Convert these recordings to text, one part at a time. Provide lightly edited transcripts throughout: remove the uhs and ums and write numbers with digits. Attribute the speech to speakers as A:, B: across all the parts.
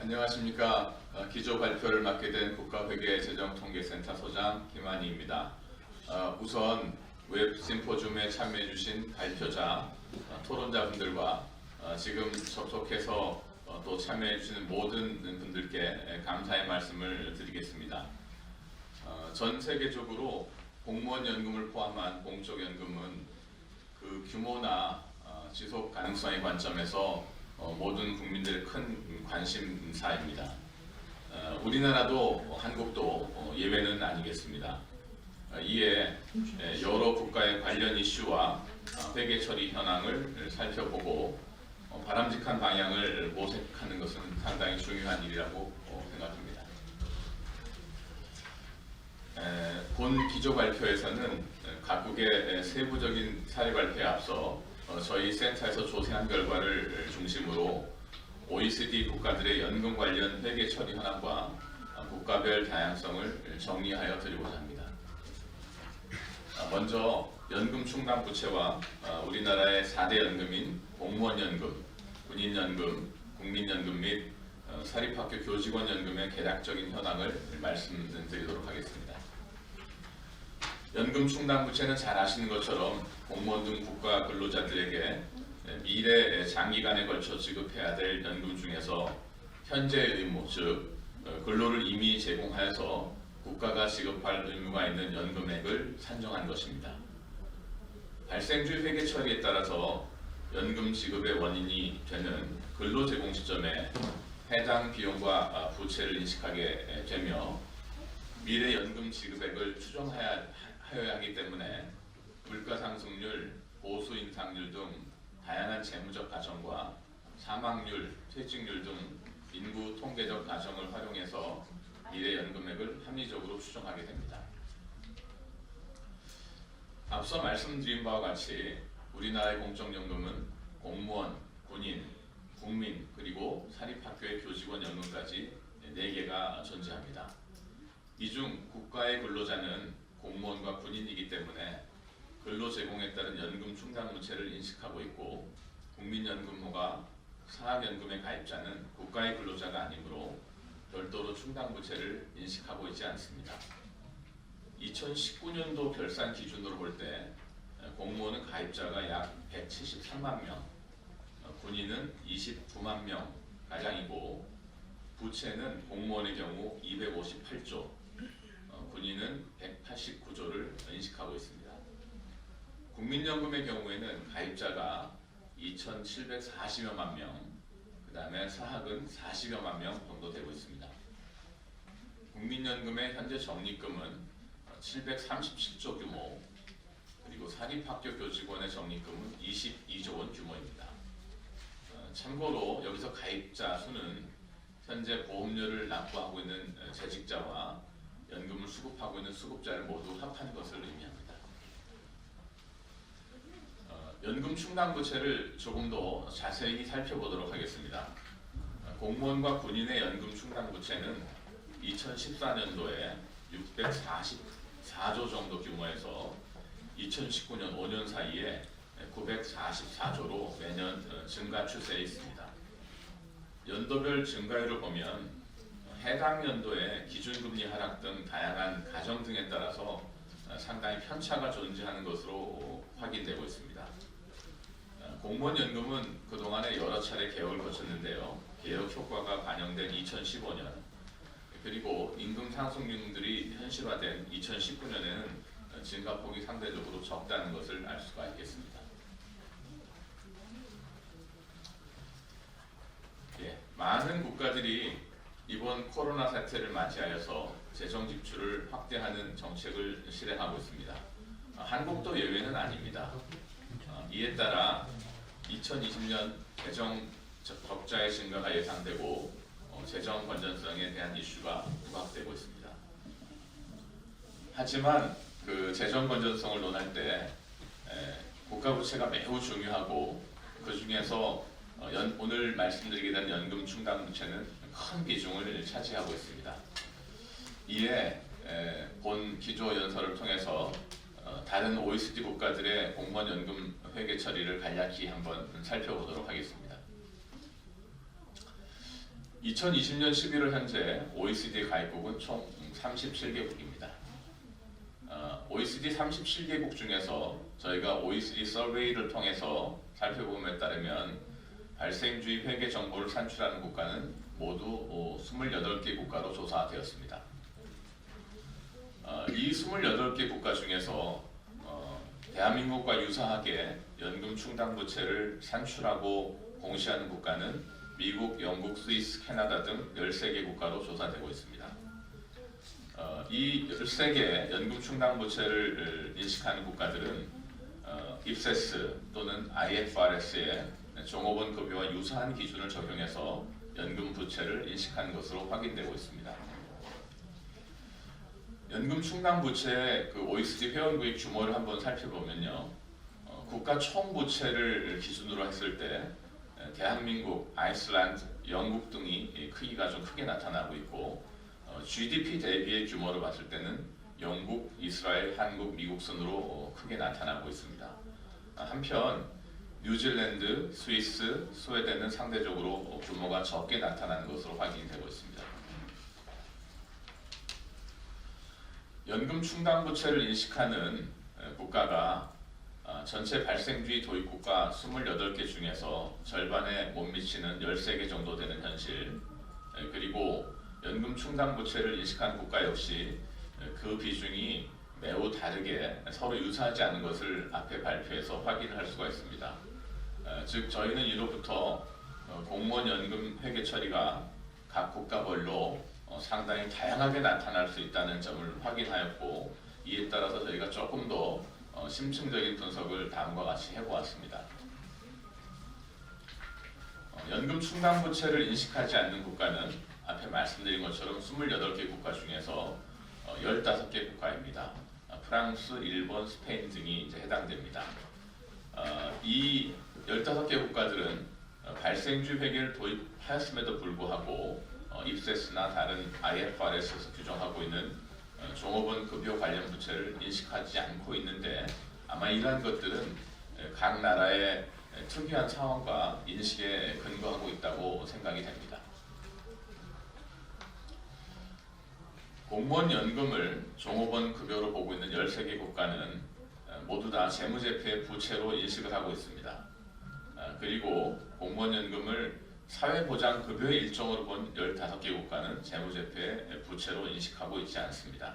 A: 안녕하십니까. 기조 발표를 맡게 된 국가회계재정통계센터 소장 김한희입니다. 우선 웹 심포지움에 참여해 주신 발표자, 토론자분들과 지금 접속해서 또 참여해 주시는 모든 분들께 감사의 말씀을 드리겠습니다. 전 세계적으로 공무원 연금을 포함한 공적연금은 그 규모나 지속 가능성의 관점에서 모든 국민들의 큰 관심사입니다. 우리나라도 한국도 예외는 아니겠습니다. 이에 여러 국가의 관련 이슈와 회계 처리 현황을 살펴보고 바람직한 방향을 모색하는 것은 상당히 중요한 일이라고 생각합니다. 본 기조 발표에서는 각국의 세부적인 사례 발표에 앞서 저희 센터에서 조사한 결과를 중심으로 OECD 국가들의 연금 관련 회계 처리 현황과 국가별 다양성을 정리하여 드리고자 합니다. 먼저 연금 충당 부채와 우리나라의 4대 연금인 공무원연금, 군인연금, 국민연금 및 사립학교 교직원연금의 개략적인 현황을 말씀드리도록 하겠습니다. 연금 충당 부채는 잘 아시는 것처럼 공무원 등 국가 근로자들에게 미래 장기간에 걸쳐 지급해야 될 연금 중에서 현재의 의무, 즉 근로를 이미 제공하여서 국가가 지급할 의무가 있는 연금액을 산정한 것입니다. 발생주의 회계 처리에 따라서 연금 지급의 원인이 되는 근로 제공 시점에 해당 비용과 부채를 인식하게 되며 미래 연금 지급액을 추정하여야 하기 때문에 물가 상승률, 보수 인상률 등 다양한 재무적 가정과 사망률, 퇴직률 등 인구 통계적 가정을 활용해서 미래 연금액을 합리적으로 추정하게 됩니다. 앞서 말씀드린 바와 같이 우리나라의 공적연금은 공무원, 군인, 국민, 그리고 사립학교의 교직원 연금까지 4개가 존재합니다. 이 중 국가의 근로자는 공무원과 군인이기 때문에 근로 제공에 따른 연금 충당 부채를 인식하고 있고, 국민연금호가 사학연금의 가입자는 국가의 근로자가 아니므로 별도로 충당 부채를 인식하고 있지 않습니다. 2019년도 결산 기준으로 볼 때 공무원은 가입자가 약 173만 명, 군인은 29만 명 가량이고, 부채는 공무원의 경우 258조, 군인은 189조를 인식하고 있습니다. 국민연금의 경우에는 가입자가 2,740여만 명, 그 다음에 사학은 40여만 명 정도 되고 있습니다. 국민연금의 현재 적립금은 737조 규모, 그리고 사립학교 교직원의 적립금은 22조 원 규모입니다. 참고로 여기서 가입자 수는 현재 보험료를 납부하고 있는 재직자와 연금을 수급하고 있는 수급자를 모두 합한 것을 의미합니다. 연금 충당 부채를 조금 더 자세히 살펴보도록 하겠습니다. 공무원과 군인의 연금 충당 부채는 2014년도에 644조 정도 규모에서 2019년 5년 사이에 944조로 매년 증가 추세에 있습니다. 연도별 증가율을 보면 해당 연도의 기준금리 하락 등 다양한 가정 등에 따라서 상당히 편차가 존재하는 것으로 확인되고 있습니다. 공무원 연금은 그동안에 여러 차례 개혁을 거쳤는데요. 개혁 효과가 반영된 2015년, 그리고 임금 상승률들이 현실화된 2019년에는 증가폭이 상대적으로 적다는 것을 알 수가 있겠습니다. 많은 국가들이 이번 코로나 사태를 맞이하여서 재정 지출을 확대하는 정책을 실행하고 있습니다. 한국도 예외는 아닙니다. 이에 따라 2020년 재정 적자의 증가가 예상되고 재정 건전성에 대한 이슈가 부각되고 있습니다. 하지만 그 재정 건전성을 논할 때 국가 부채가 매우 중요하고, 그 중에서 오늘 말씀드리게 된 연금 충당 부채는 큰 비중을 차지하고 있습니다. 이에 본 기조 연설을 통해서 다른 OECD 국가들의 공무원 연금 회계 처리를 간략히 한번 살펴보도록 하겠습니다. 2020년 11월 현재 OECD 가입국은 총 37개국입니다. OECD 37개국 중에서 저희가 OECD 서베이를 통해서 살펴본 바에 따르면 발생주의 회계 정보를 산출하는 국가는 모두 28개 국가로 조사되었습니다. 이 28개 국가 중에서 대한민국과 유사하게 연금 충당 부채를 산출하고 공시하는 국가는 미국, 영국, 스위스, 캐나다 등 13개 국가로 조사되고 있습니다. 이 13개 연금 충당 부채를 인식하는 국가들은 입세스 또는 IFRS의 종업원 급여와 유사한 기준을 적용해서 연금 부채를 인식하는 것으로 확인되고 있습니다. 연금 충당 부채의 그 OECD 회원국의 규모를 한번 살펴보면요, 국가 총 부채를 기준으로 했을 때 대한민국, 아이슬란드, 영국 등이 크기가 좀 크게 나타나고 있고, GDP 대비의 규모로 봤을 때는 영국, 이스라엘, 한국, 미국 순으로 크게 나타나고 있습니다. 한편 뉴질랜드, 스위스, 스웨덴은 상대적으로 규모가 적게 나타나는 것으로 확인되고 있습니다. 연금 충당 부채를 인식하는 국가가 전체 발생주의 도입국가 28개 중에서 절반에 못 미치는 13개 정도 되는 현실, 그리고 연금 충당 부채를 인식하는 국가 역시 그 비중이 매우 다르게 서로 유사하지 않은 것을 앞에 발표해서 확인을 할 수가 있습니다. 즉 저희는 이로부터 공무원 연금 회계 처리가 각 국가별로 상당히 다양하게 나타날 수 있다는 점을 확인하였고, 이에 따라서 저희가 조금 더 심층적인 분석을 다음과 같이 해보았습니다. 연금 충당 부채를 인식하지 않는 국가는 앞에 말씀드린 것처럼 28개 국가 중에서 15개 국가입니다. 프랑스, 일본, 스페인 등이 이제 해당됩니다. 이 15개 국가들은 발생주의 회계를 도입하였음에도 불구하고 입세스나 다른 IFRS에서 규정하고 있는 종업원 급여 관련 부채를 인식하지 않고 있는데, 아마 이러한 것들은 각 나라의 특이한 상황과 인식에 근거하고 있다고 생각이 됩니다. 공무원 연금을 종업원 급여로 보고 있는 13개 국가는 모두 다 재무제표의 부채로 인식을 하고 있습니다. 그리고 공무원 연금을 사회보장급여의 일종으로 본 15개 국가는 재무제표의 부채로 인식하고 있지 않습니다.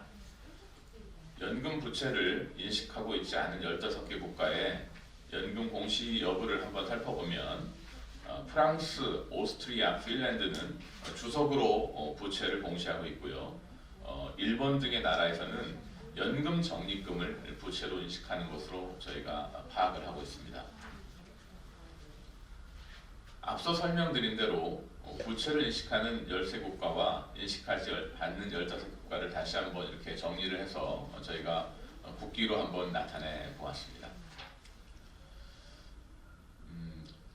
A: 연금 부채를 인식하고 있지 않은 15개 국가의 연금 공시 여부를 한번 살펴보면 프랑스, 오스트리아, 핀란드는 주석으로 부채를 공시하고 있고요. 일본 등의 나라에서는 연금 적립금을 부채로 인식하는 것으로 저희가 파악을 하고 있습니다. 앞서 설명드린 대로 부채를 인식하는 13국가와 인식하지 않는 15국가를 다시 한번 이렇게 정리를 해서 저희가 국기로 한번 나타내 보았습니다.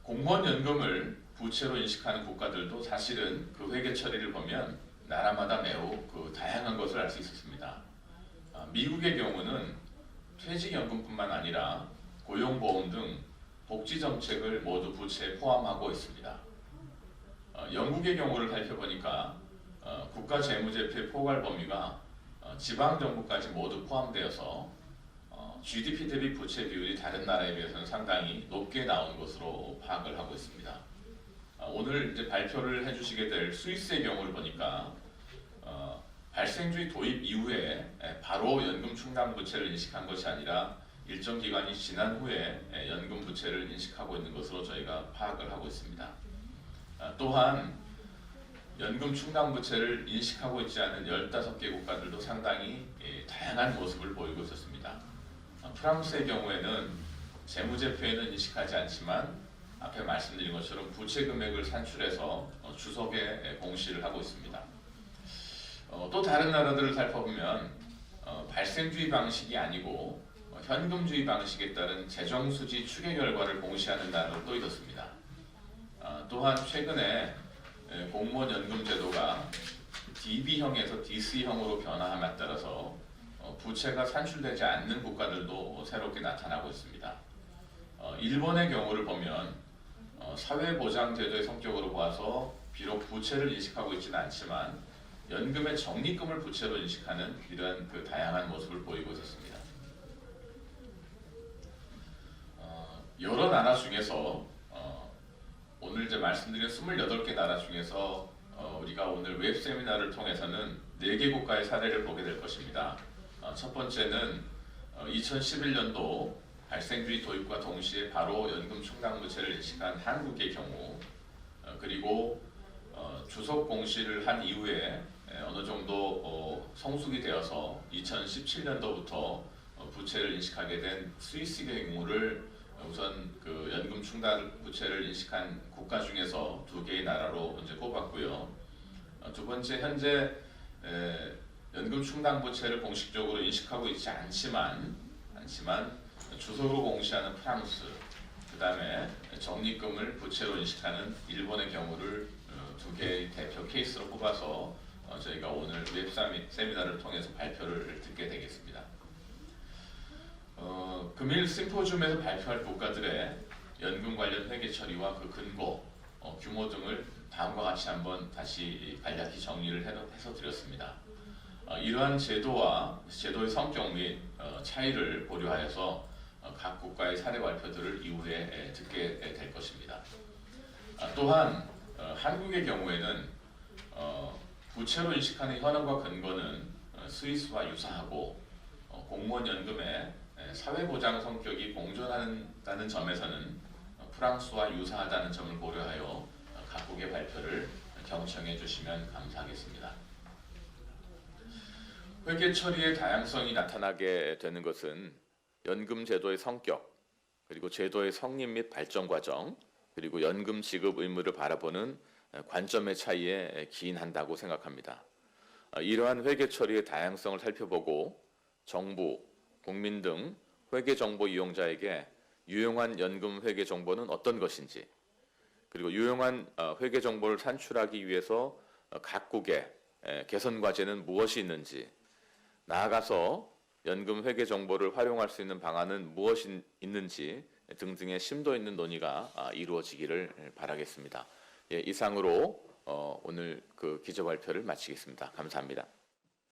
A: 공무원 연금을 부채로 인식하는 국가들도 사실은 그 회계 처리를 보면 나라마다 매우 다양한 것을 알 수 있었습니다. 미국의 경우는 퇴직연금뿐만 아니라 고용보험 등 복지정책을 모두 부채에 포함하고 있습니다. 영국의 경우를 살펴보니까 국가 재무제표의 포괄 범위가 지방정부까지 모두 포함되어서 GDP 대비 부채 비율이 다른 나라에 비해서는 상당히 높게 나온 것으로 파악을 하고 있습니다. 오늘 이제 발표를 해주시게 될 스위스의 경우를 보니까 발생주의 도입 이후에 바로 연금 충당 부채를 인식한 것이 아니라 일정 기간이 지난 후에 연금 부채를 인식하고 있는 것으로 저희가 파악을 하고 있습니다. 또한 연금 충당 부채를 인식하고 있지 않은 15개 국가들도 상당히 다양한 모습을 보이고 있었습니다. 프랑스의 경우에는 재무제표에는 인식하지 않지만 앞에 말씀드린 것처럼 부채 금액을 산출해서 주석에 공시를 하고 있습니다. 또 다른 나라들을 살펴보면 발생주의 방식이 아니고 현금주의 방식에 따른 재정수지 추계 결과를 공시하는 나라도 있었습니다. 또한 최근에 공무원 연금 제도가 DB형에서 DC형으로 변화함에 따라서 부채가 산출되지 않는 국가들도 새롭게 나타나고 있습니다. 일본의 경우를 보면 사회보장제도의 성격으로 봐서 비록 부채를 인식하고 있지는 않지만 연금의 적립금을 부채로 인식하는 이러한 그 다양한 모습을 보이고 있습니다. 여러 나라 중에서 오늘 이제 말씀드린 28개 나라 중에서 우리가 오늘 웹 세미나를 통해서는 4개 국가의 사례를 보게 될 것입니다. 첫 번째는 2011년도 발생주의 도입과 동시에 바로 연금 충당부채를 인식한 한국의 경우, 그리고 주석 공시를 한 이후에 어느 정도 성숙이 되어서 2017년도부터 부채를 인식하게 된 스위스의 경우를 우선 그 연금 충당 부채를 인식한 국가 중에서 2개의 나라로 이제 꼽았고요. 두 번째, 현재 연금 충당 부채를 공식적으로 인식하고 있지 않지만 주석으로 공시하는 프랑스, 그 다음에 적립금을 부채로 인식하는 일본의 경우를 2개의 대표 케이스로 뽑아서 저희가 오늘 웹 세미나를 통해서 발표를 듣게 되겠습니다. 금일 심포지움에서 발표할 국가들의 연금 관련 회계 처리와 그 근거, 규모 등을 다음과 같이 한번 다시 간략히 정리를 해서 드렸습니다. 이러한 제도의 성격 및 차이를 고려하여서 각 국가의 사례 발표들을 이후에 듣게 될 것입니다. 또한 한국의 경우에는 부채로 인식하는 현황과 근거는 스위스와 유사하고 공무원 연금의 사회보장 성격이 공존한다는 점에서는 프랑스와 유사하다는 점을 고려하여 각국의 발표를 경청해 주시면 감사하겠습니다. 회계 처리의 다양성이 나타나게 되는 것은 연금 제도의 성격, 그리고 제도의 성립 및 발전 과정, 그리고 연금 지급 의무를 바라보는 관점의 차이에 기인한다고 생각합니다. 이러한 회계 처리의 다양성을 살펴보고 정부, 국민 등 회계 정보 이용자에게 유용한 연금 회계 정보는 어떤 것인지, 그리고 유용한 회계 정보를 산출하기 위해서 각국의 개선 과제는 무엇이 있는지, 나아가서 연금 회계 정보를 활용할 수 있는 방안은 무엇이 있는지 등등의 심도 있는 논의가 이루어지기를 바라겠습니다. 이상으로 오늘 그 기조 발표를 마치겠습니다. 감사합니다.